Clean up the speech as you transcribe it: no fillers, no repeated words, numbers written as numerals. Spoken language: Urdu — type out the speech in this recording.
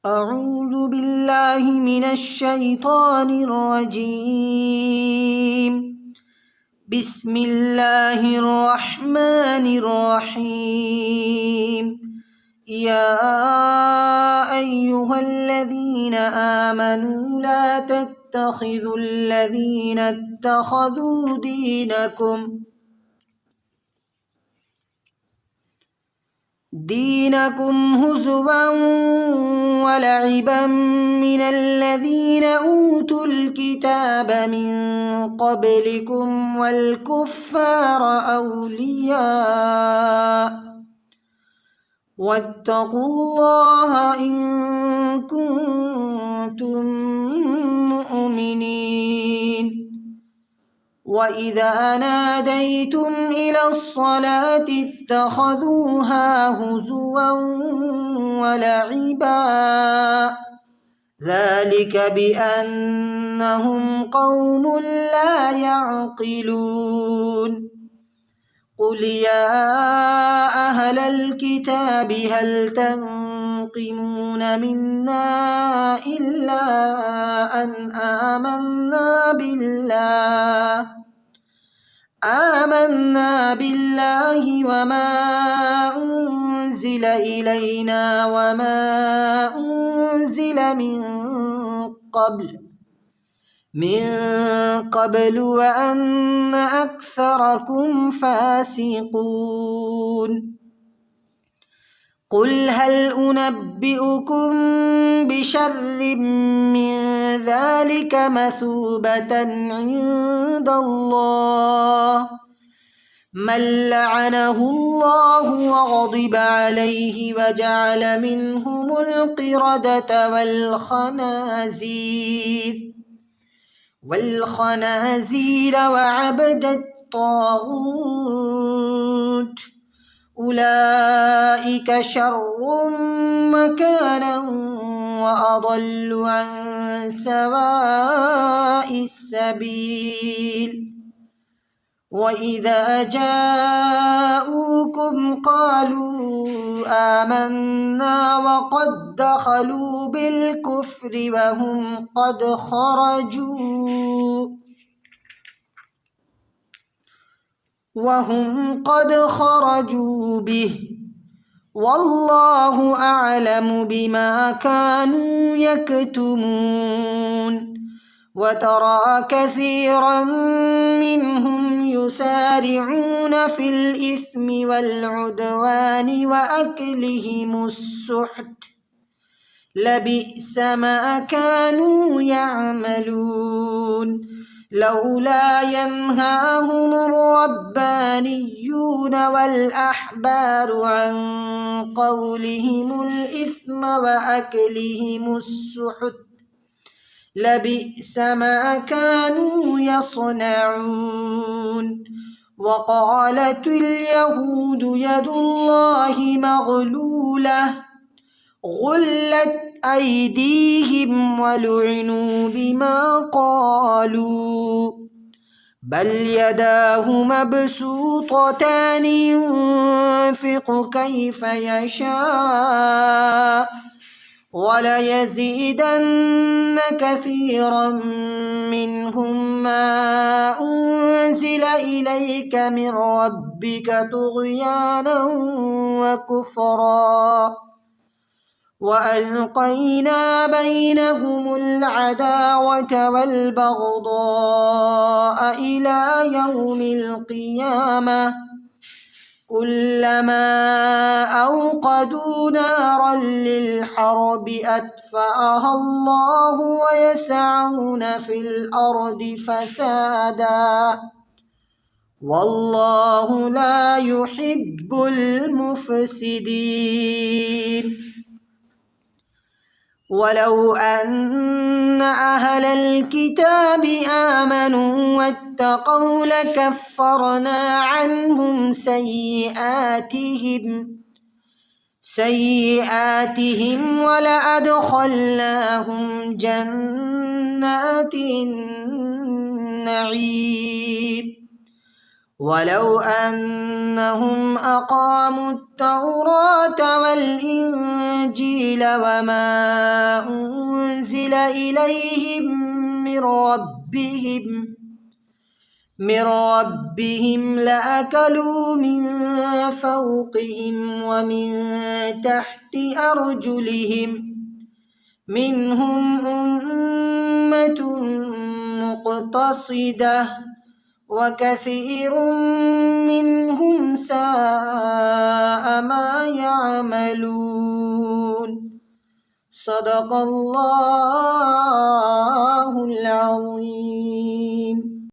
أعوذ بالله من الشيطان الرجيم. بسم الله الرحمن الرحيم. يا أيها الذين آمنوا لا تتخذوا الذين اتخذوا دينكم هزوا ولعبا من الذين أوتوا الكتاب من قبلكم والكفار أولياء واتقوا الله إن كنتم مؤمنين. وإذا ناديتم إلى الصلاة اتخذوها هزوا ولعبا ذلك بأنهم قوم لا يعقلون. قل يا أهل الكتاب هل تنقمون منا إلا أن آمنا بالله وما أنزل إلينا وما أنزل من قبل وأن أكثركم فاسقون. قل هل أنبئكم بشر من ذلك مثوبة عند الله من لعنه الله وغضب عليه وجعل منهم القردة والخنازير وعبد الطاغوت أولئك شر مكانا وأضل عن سواء السبيل. وإذا جاءوكم قالوا آمنا وقد دخلوا بالكفر وهم قد خرجوا به والله أعلم بما كانوا يكتمون. وترى كثيرا منهم يسارعون في الإثم والعدوان وأكلهم السحت لبئس ما كانوا يعملون. لولا ينهاهم الربانيون والأحبار عن قولهم الإثم وأكلهم السحت لبئس ما كانوا يصنعون. وقالت اليهود يد الله مغلولة غلت أيديهم ولعنوا بما قالوا بل يداه مبسوطتان ينفق كيف يشاء وليزيدن كثيرا منهم ما أنزل إليك من ربك طغيانا وكفرا وألقينا بينهم العداوة والبغضاء إلى يوم القيامة كلما أوقدوا نارا للحرب أطفأها الله ويسعون في الأرض فسادا والله لا يحب المفسدين. ولو أن أهل الكتاب آمنوا واتقوا لكفرنا عنهم سيئاتهم ولأدخلناهم جنات النعيم. ولو أنهم أقاموا التوراة والإنجيل وما أنزل إليهم من ربهم لأكلوا من فوقهم ومن تحت أرجلهم منهم أمة مقتصدة وكثير منهم ساء ما يعملون. صدق الله العظيم.